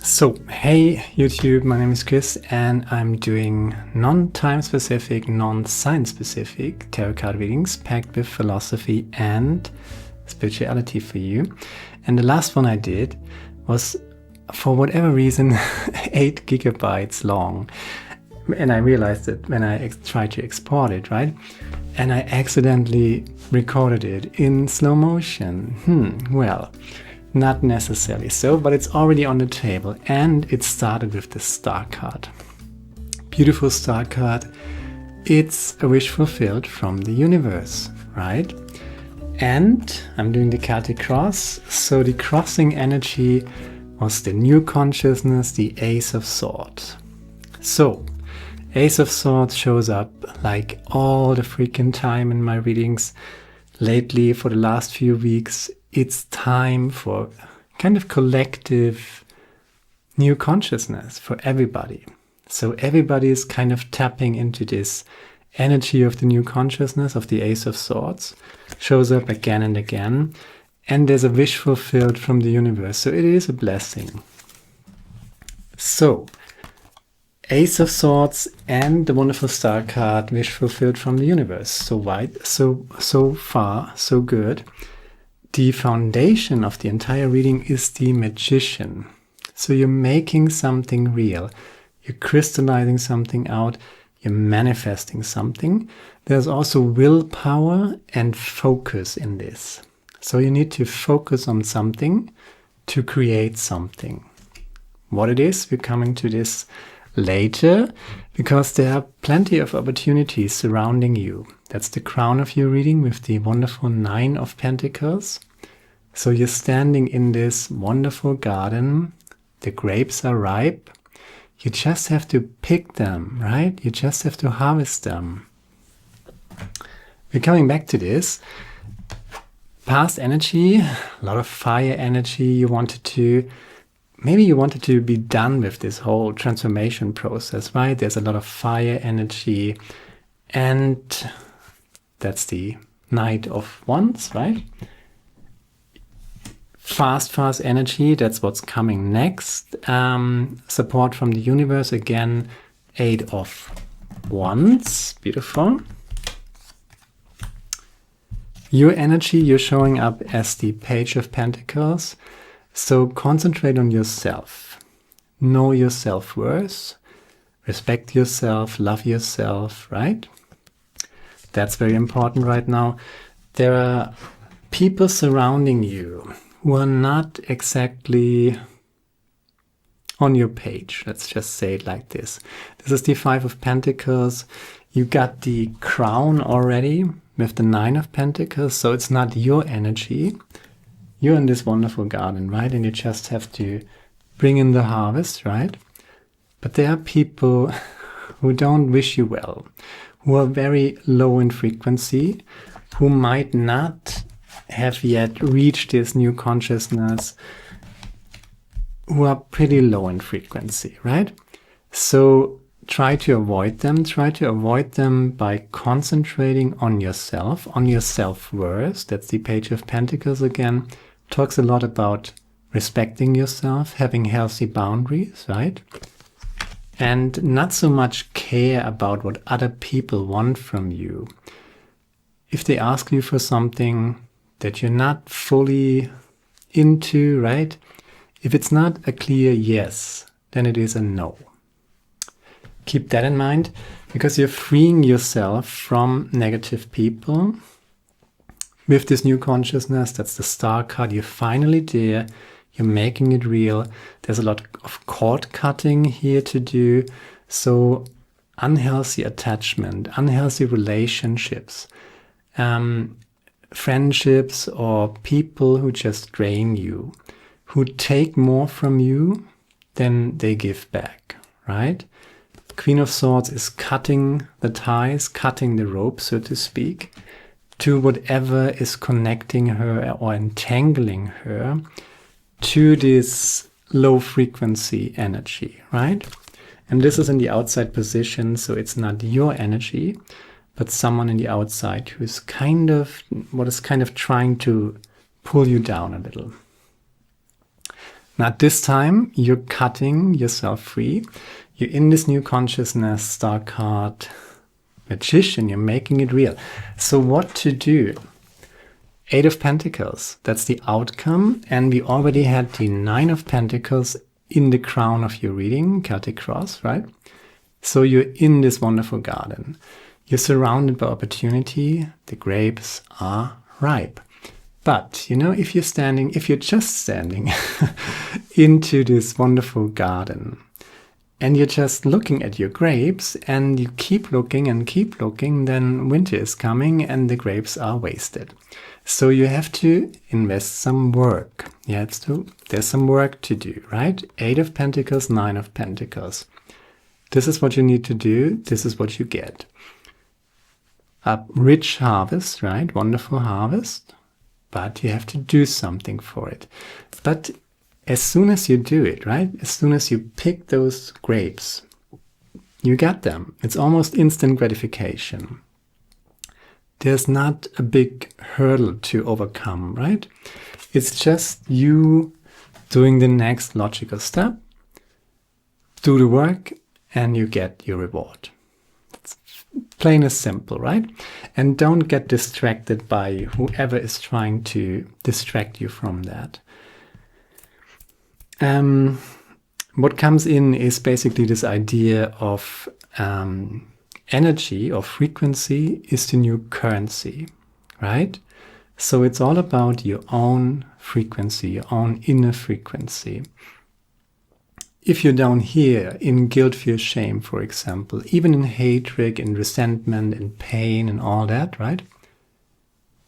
So, hey YouTube, my name is Chris and I'm doing non-time specific, non-science specific tarot card readings packed with philosophy and spirituality for you. And the last one I did was, for whatever reason, 8 gigabytes long. And I realized it when I tried to export it, right? And I accidentally recorded it in slow motion. Well, not necessarily so, but it's already on the table, and it started with the star card. Beautiful star card. It's a wish fulfilled from the universe, right? And I'm doing the Celtic cross, so the crossing energy was the new consciousness, the Ace of Swords. So, Ace of Swords shows up like all the freaking time in my readings lately for the last few weeks. It's time for kind of collective new consciousness for everybody. So everybody is kind of tapping into this energy of the new consciousness of the Ace of Swords. Shows up again and again. And there's a wish fulfilled from the universe. So it is a blessing. So, Ace of Swords and the wonderful star card, wish fulfilled from the universe. So wide, so far, so good. The foundation of the entire reading is the Magician. So you're making something real. You're crystallizing something out. You're manifesting something. There's also willpower and focus in this. So you need to focus on something to create something. What it is, we're coming to this later, because there are plenty of opportunities surrounding you. That's the crown of your reading with the wonderful 9 of Pentacles. So you're standing in this wonderful garden. The grapes are ripe. You just have to pick them, right? You just have to harvest them. We're coming back to this. Past energy, a lot of fire energy. Maybe you wanted to be done with this whole transformation process, right? There's a lot of fire energy, and that's the Knight of Wands, right? Fast energy, that's what's coming next. Support from the universe, again, 8 of Wands, beautiful. Your energy, you're showing up as the Page of Pentacles. So concentrate on yourself. Know your self-worth. Respect yourself, love yourself, right? That's very important right now. There are people surrounding you who are not exactly on your page. Let's just say it like this. This is the 5 of Pentacles. You got the crown already with the 9 of Pentacles, so it's not your energy. You're in this wonderful garden, right? And you just have to bring in the harvest, right? But there are people who don't wish you well, who are very low in frequency, who might not have yet reached this new consciousness, who are pretty low in frequency, right? So try to avoid them. Try to avoid them by concentrating on yourself, on your self-worth. That's the Page of Pentacles again. Talks a lot about respecting yourself, having healthy boundaries, right? And not so much care about what other people want from you. If they ask you for something that you're not fully into, right? If it's not a clear yes, then it is a no. Keep that in mind, because you're freeing yourself from negative people. With this new consciousness, that's the star card, you're finally there, you're making it real. There's a lot of cord cutting here to do. So unhealthy attachment, unhealthy relationships, friendships or people who just drain you, who take more from you than they give back, right? Queen of Swords is cutting the ties, cutting the rope, so to speak, to whatever is connecting her or entangling her to this low frequency energy, right? And this is in the outside position, so it's not your energy, but someone in the outside who is kind of trying to pull you down a little. Now this time you're cutting yourself free. You're in this new consciousness, star card, magician, you're making it real. So what to do? 8 of Pentacles, that's the outcome. And we already had the 9 of Pentacles in the crown of your reading, Celtic Cross, right? So you're in this wonderful garden. You're surrounded by opportunity. The grapes are ripe. But, you know, if you're just standing into this wonderful garden and you're just looking at your grapes and you keep looking and keep looking, then winter is coming and the grapes are wasted. So you have to invest some work. There's some work to do, right? 8 of Pentacles, 9 of Pentacles. This is what you need to do. This is what you get. A rich harvest, right? Wonderful harvest. But you have to do something for it. But as soon as you do it, right? As soon as you pick those grapes, you get them. It's almost instant gratification. There's not a big hurdle to overcome, right? It's just you doing the next logical step, do the work, and you get your reward. It's plain as simple, right? And don't get distracted by whoever is trying to distract you from that. What comes in is basically this idea of energy or frequency is the new currency, right? So it's all about your own frequency, your own inner frequency. If you're down here in guilt, fear, shame, for example, even in hatred, in resentment, in pain and all that, right?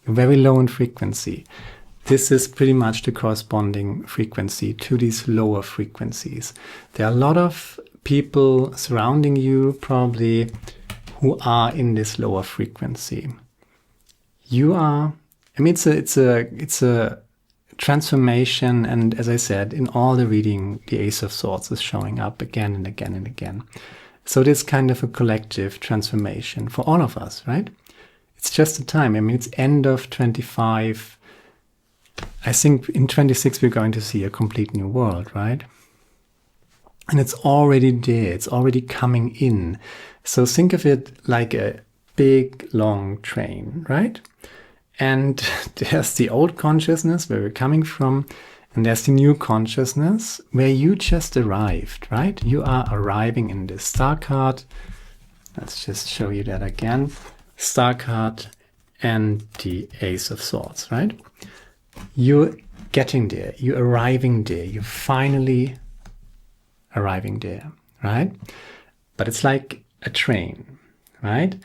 You're very low in frequency. This is pretty much the corresponding frequency to these lower frequencies. There are a lot of people surrounding you probably who are in this lower frequency. You are, I mean, it's a transformation, and as I said, in all the reading, the Ace of Swords is showing up again and again and again. So it is kind of a collective transformation for all of us, right? It's just a time. I mean, it's end of 25. I think in 26 we're going to see a complete new world, right? And it's already there. It's already coming in. So think of it like a big, long train, right? And there's the old consciousness where we're coming from, and there's the new consciousness where you just arrived, right? You are arriving in this star card. Let's just show you that again. Star card and the Ace of Swords, right? You're getting there. You're arriving there. You're finally arriving there, right? But it's like a train, right?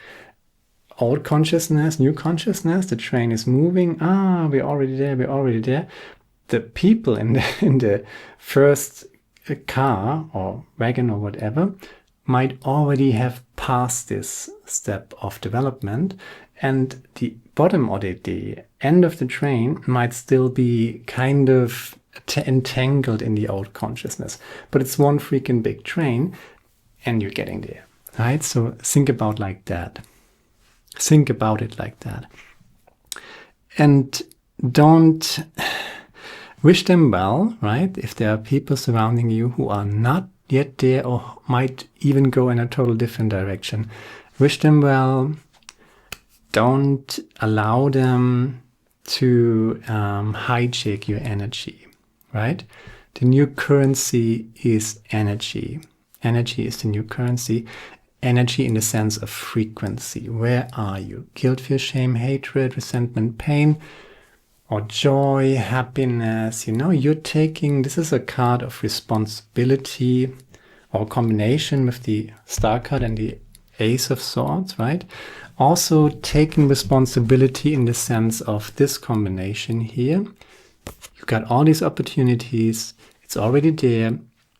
Old consciousness, new consciousness, the train is moving. We're already there, we're already there. The people in the first car or wagon or whatever might already have passed this step of development, and the bottom or the end of the train might still be kind of entangled in the old consciousness. But it's one freaking big train, and you're getting there, right? So think about like that. Think about it like that. And don't wish them well, right? If there are people surrounding you who are not yet there or might even go in a total different direction, wish them well. Don't allow them to hijack your energy, right? The new currency is energy. Energy is the new currency. Energy in the sense of frequency. Where are you? Guilt, fear, shame, hatred, resentment, pain, or joy, happiness. You know, you're taking, this is a card of responsibility, or combination with the Star card and the Ace of Swords, right? Also taking responsibility in the sense of this combination here. You got all these opportunities. It's already there.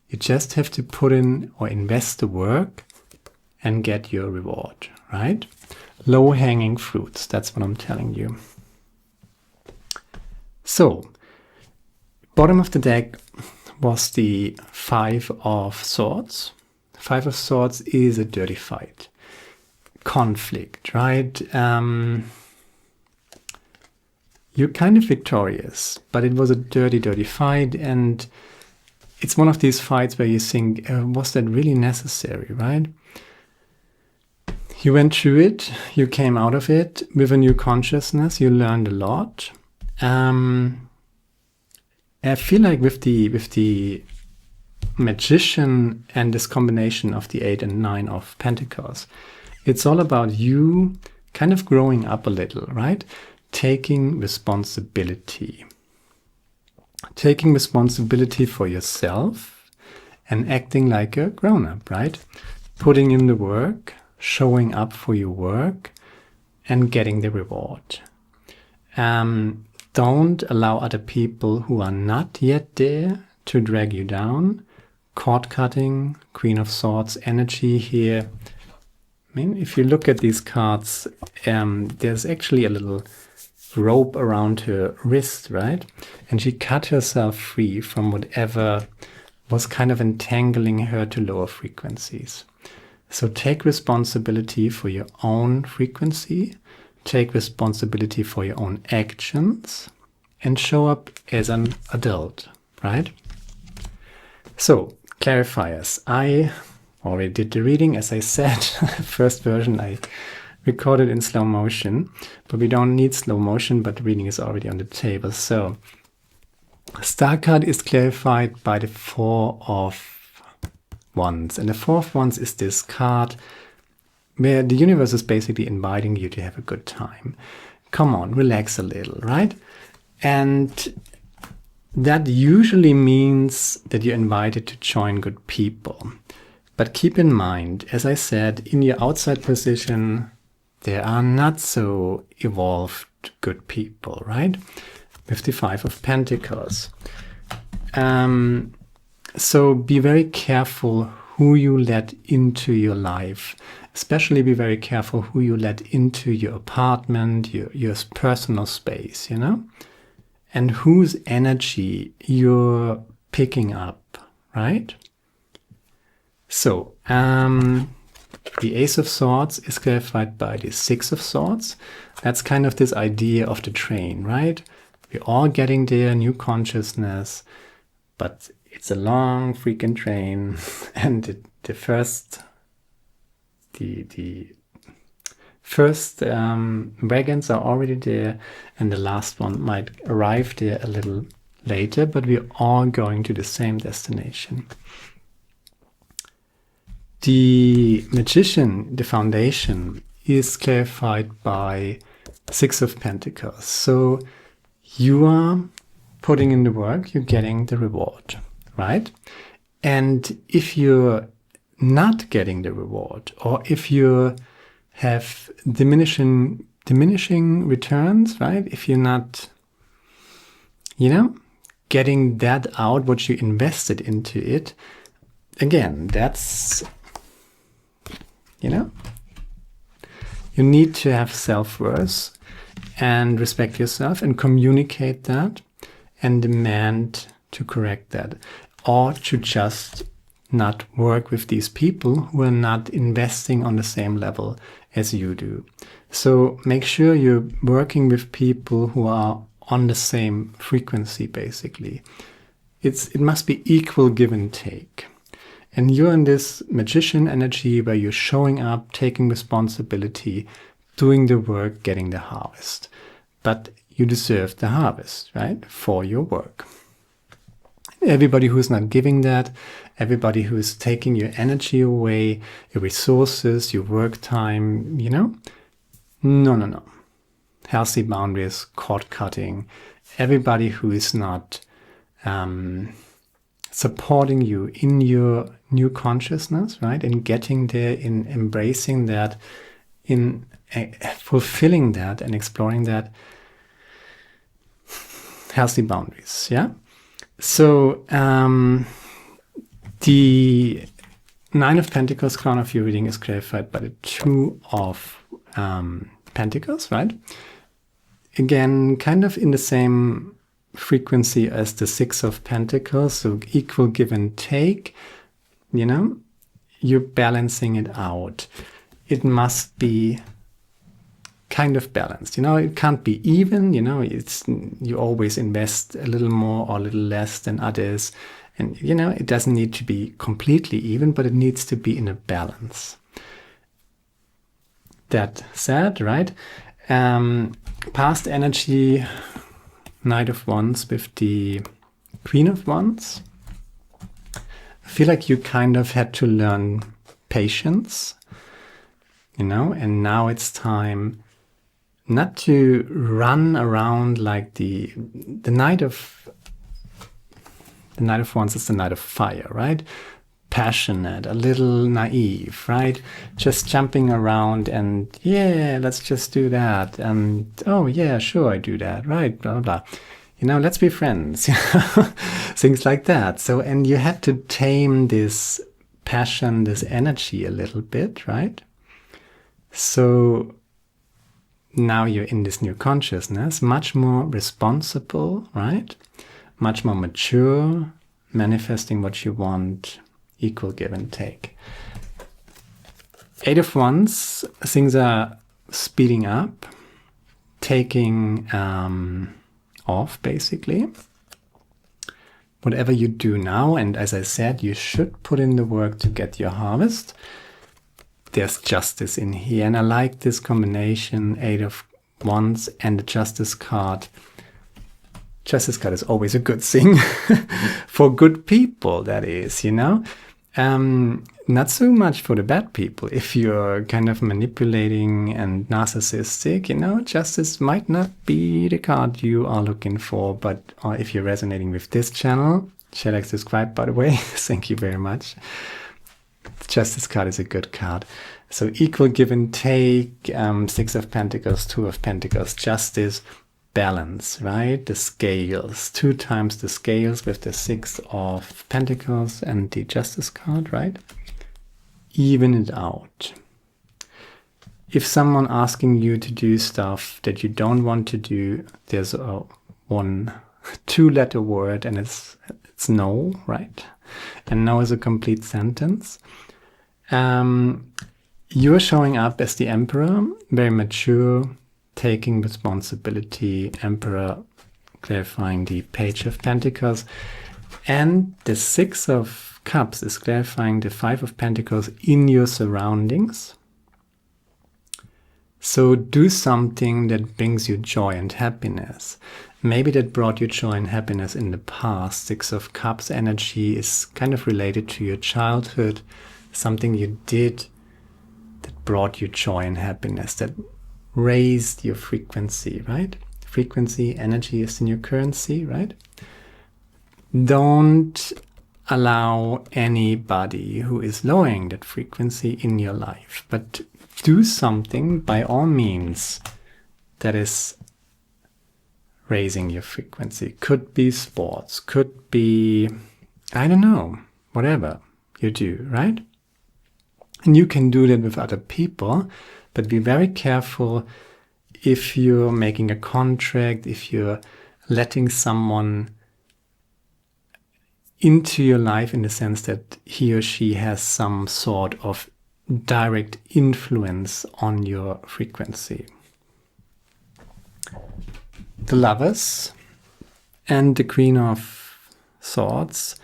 You just have to put in or invest the work and get your reward, right? Low-hanging fruits, that's what I'm telling you. So, bottom of the deck was the 5 of Swords. 5 of Swords is a dirty fight. Conflict, right? You're kind of victorious, but it was a dirty, dirty fight, and it's one of these fights where you think, was that really necessary, right? You went through it, you came out of it with a new consciousness, you learned a lot. I feel like with the Magician and this combination of the 8 and 9 of Pentacles, it's all about you kind of growing up a little, right? Taking responsibility. Taking responsibility for yourself and acting like a grown-up, right? Putting in the work, showing up for your work, and getting the reward. Don't allow other people who are not yet there to drag you down. Cord cutting, Queen of Swords energy here. I mean, if you look at these cards, there's actually a little rope around her wrist, right? And she cut herself free from whatever was kind of entangling her to lower frequencies. So take responsibility for your own frequency, take responsibility for your own actions, and show up as an adult, right? So, clarifiers. I already did the reading, as I said. First version I recorded in slow motion, but we don't need slow motion, but the reading is already on the table. So, Star card is clarified by the 4 of Wands. And the 4 of Wands is this card where the universe is basically inviting you to have a good time. Come on, relax a little, right? And that usually means that you're invited to join good people. But keep in mind, as I said, in your outside position, there are not so evolved good people, right? With the 5 of Pentacles. So be very careful who you let into your life. Especially be very careful who you let into your apartment, your personal space, you know? And whose energy you're picking up, right? So, the Ace of Swords is clarified by the 6 of Swords. That's kind of this idea of the train, right? We're all getting there, new consciousness, but it's a long freaking train. And the first wagons are already there, and the last one might arrive there a little later, but we're all going to the same destination. The Magician, the foundation, is clarified by 6 of Pentacles. So you are putting in the work, you're getting the reward, right? And if you're not getting the reward, or if you have diminishing returns, right? If you're not, getting that out, what you invested into it, again, that's, you need to have self-worth and respect yourself and communicate that and demand to correct that, or to just not work with these people who are not investing on the same level as you do. So make sure you're working with people who are on the same frequency, basically. It must be equal give and take. And you're in this Magician energy where you're showing up, taking responsibility, doing the work, getting the harvest. But you deserve the harvest, right? For your work. Everybody who's not giving that, everybody who's taking your energy away, your resources, your work time, No. Healthy boundaries, cord cutting. Everybody who is not supporting you in your new consciousness, right? In getting there, in embracing that, in fulfilling that and exploring that. Healthy boundaries, yeah? So, the 9 of Pentacles, crown of your reading, is clarified by the 2 of Pentacles, right? Again, kind of in the same frequency as the 6 of Pentacles, so equal give and take, you're balancing it out. It must be kind of balanced, it can't be even, you always invest a little more or a little less than others, And, you know, it doesn't need to be completely even, but it needs to be in a balance. That said, right? Past energy, Knight of Wands with the Queen of Wands. I feel like you kind of had to learn patience, you know, and now it's time not to run around like the Knight of Wands is the Knight of Fire, right? Passionate, a little naive, right? Just jumping around and yeah, let's just do that. And oh yeah, sure, I do that, right? Blah, blah, blah. You know, let's be friends. Things like that. So, and you had to tame this passion, this energy a little bit, right? So now you're in this new consciousness, much more responsible, right? Much more mature, manifesting what you want, equal give and take. Eight of Wands, things are speeding up, taking off basically. Whatever you do now, and as I said, you should put in the work to get your harvest. There's justice in here, and I like this combination, Eight of Wands and the Justice card. Justice card is always a good thing for good people, that is, you know. Not so much for the bad people. If you're kind of manipulating and narcissistic, you know, justice might not be the card you are looking for. But if you're resonating with this channel, shall I subscribe, by the way? Thank you very much. The Justice card is a good card. So equal give and take, Six of Pentacles, Two of Pentacles, justice, balance, right? The scales, 2 times the scales with the Six of Pentacles and the Justice card, right? Even it out. If someone asking you to do stuff that you don't want to do, there's a 2-letter word and it's no, right? And no is a complete sentence. You're showing up as the Emperor, very mature, taking responsibility, Emperor, clarifying the Page of Pentacles. And the Six of Cups is clarifying the Five of Pentacles in your surroundings. So do something that brings you joy and happiness. Maybe that brought you joy and happiness in the past. Six of Cups energy is kind of related to your childhood, something you did that brought you joy and happiness, that raised your frequency, right? Frequency, energy is the new currency, right? Don't allow anybody who is lowering that frequency in your life, but do something by all means that is raising your frequency. Could be sports, could be, I don't know, whatever you do, right? And you can do that with other people, but be very careful if you're making a contract, if you're letting someone into your life in the sense that he or she has some sort of direct influence on your frequency. The Lovers and the Queen of Swords.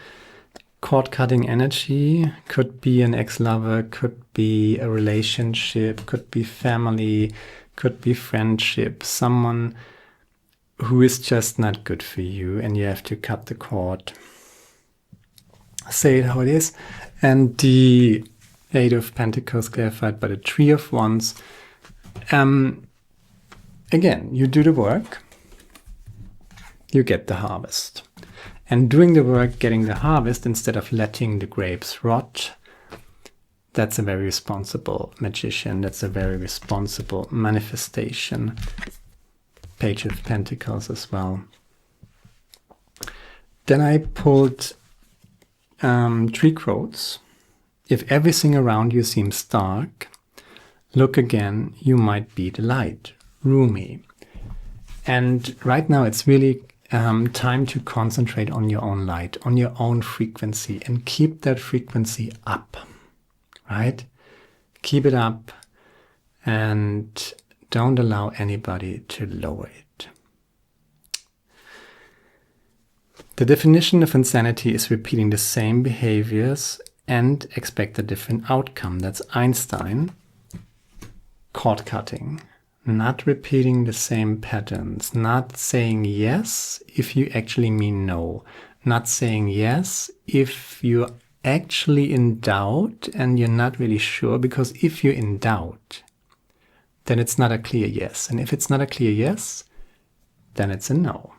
Cord-cutting energy, could be an ex-lover, could be a relationship, could be family, could be friendship, someone who is just not good for you and you have to cut the cord. Say it how it is. And the Eight of Pentacles clarified by the Three of Wands. Again, you do the work, you get the harvest. And doing the work, getting the harvest, instead of letting the grapes rot, that's a very responsible magician. That's a very responsible manifestation. Page of Pentacles as well. Then I pulled 3 quotes. If everything around you seems dark, look again, you might be the light. Rumi. And right now it's really time to concentrate on your own light, on your own frequency, and keep that frequency up, right? Keep it up and don't allow anybody to lower it. The definition of insanity is repeating the same behaviors and expect a different outcome. That's Einstein. Cord cutting. Not repeating the same patterns. Not saying yes if you actually mean no. Not saying yes if you're actually in doubt and you're not really sure, because if you're in doubt, then it's not a clear yes. And if it's not a clear yes, then it's a no.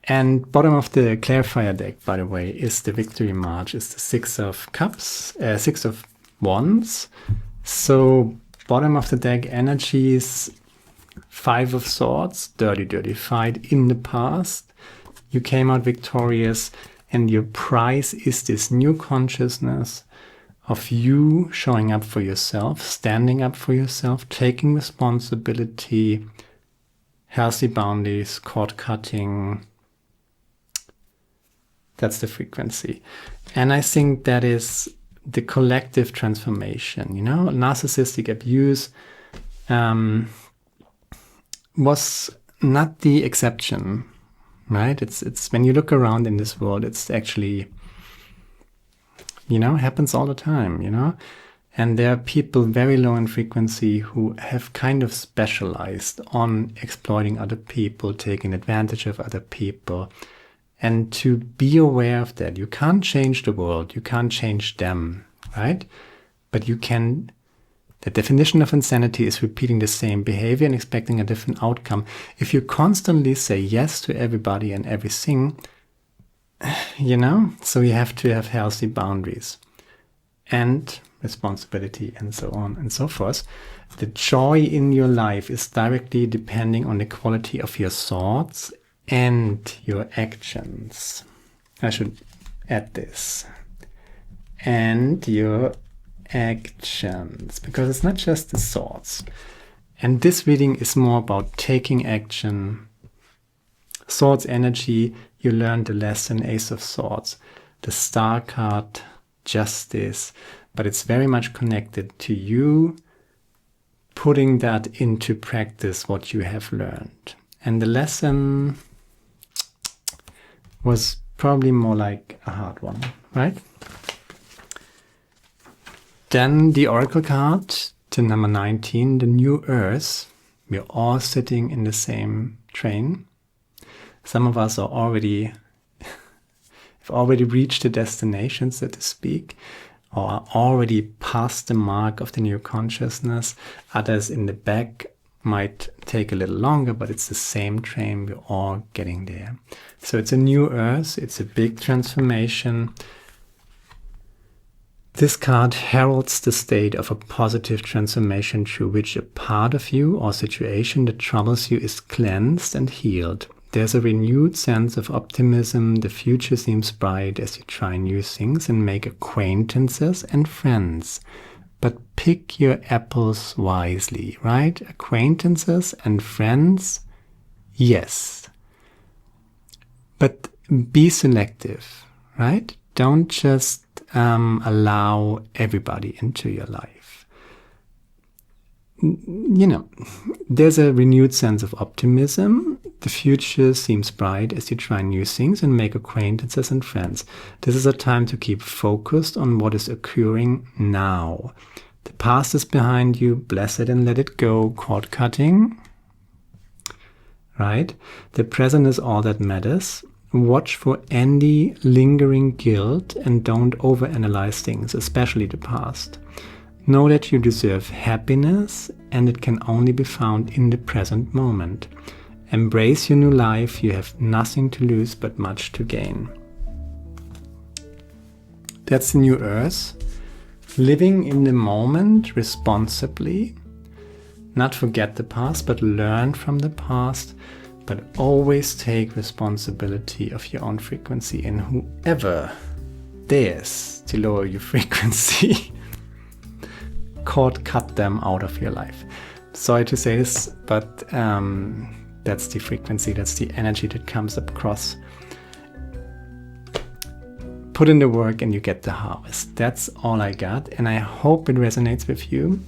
And bottom of the clarifier deck, by the way, is the victory march, is the 6 of cups, 6 of wands. So bottom of the deck energies, 5 of swords, dirty fight in the past. You came out victorious, and your prize is this new consciousness of you showing up for yourself, standing up for yourself, taking responsibility, healthy boundaries, cord cutting. That's the frequency. And I think that is the collective transformation. You know, narcissistic abuse was not the exception, right? It's when you look around in this world, it's actually, you know, happens all the time, you know? And there are people very low in frequency who have kind of specialized on exploiting other people, taking advantage of other people. And to be aware of that, you can't change the world, you can't change them, right? But you can, the definition of insanity is repeating the same behavior and expecting a different outcome. If you constantly say yes to everybody and everything, you know, so you have to have healthy boundaries and responsibility and so on and so forth. The joy in your life is directly depending on the quality of your thoughts and your actions. I should add this. And your actions, because it's not just the thoughts. And this reading is more about taking action. Swords energy, you learn the lesson, Ace of Swords. The Star card, justice. But it's very much connected to you putting that into practice, what you have learned. And the lesson was probably more like a hard one, right? Then the Oracle card, to number 19, the New Earth. We're all sitting in the same train. Some of us are already, have already reached the destination, so to speak, or are already past the mark of the new consciousness. Others in the back might take a little longer, but it's the same train. We're all getting there. So it's a new earth. It's a big transformation. This card heralds the state of a positive transformation through which a part of you or situation that troubles you is cleansed and healed. There's a renewed sense of optimism. The future seems bright as you try new things and make acquaintances and friends. But pick your apples wisely, right? Acquaintances and friends, yes. But be selective, right? Don't just allow everybody into your life. You know, there's a renewed sense of optimism. The future seems bright as you try new things and make acquaintances and friends. This is a time to keep focused on what is occurring now. The past is behind you, bless it and let it go, cord cutting, right? The present is all that matters. Watch for any lingering guilt and don't overanalyze things, especially the past. Know that you deserve happiness and it can only be found in the present moment. Embrace your new life. You have nothing to lose but much to gain. That's the new earth. Living in the moment responsibly. Not forget the past, but learn from the past. But always take responsibility of your own frequency. And whoever dares to lower your frequency, cut them out of your life. Sorry to say this, but that's the frequency, that's the energy that comes across. Put in the work and you get the harvest. That's all I got, and I hope it resonates with you.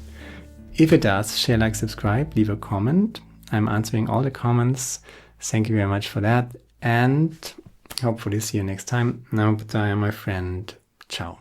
If it does, share, like, subscribe, leave a comment. I'm answering all the comments. Thank you very much for that. and hopefully see you next time. Now, my friend. Ciao.